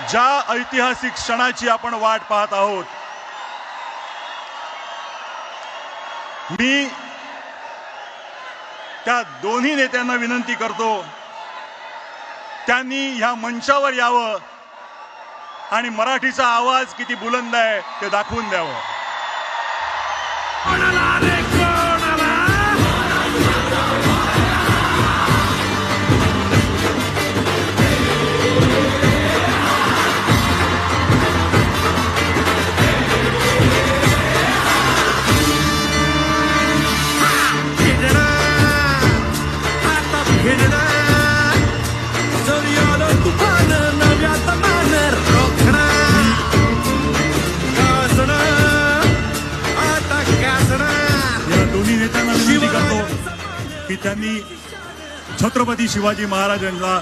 ज्या ऐतिहासिक क्षणाची आपण वाट पाहत आहोत, मी त्या दोन्ही नेत्यांना विनंती करतो, त्यांनी ह्या मंचावर यावं आणि मराठीचा आवाज किती बुलंद आहे ते दाखवून द्यावं. की त्यांनी छत्रपती शिवाजी महाराजांना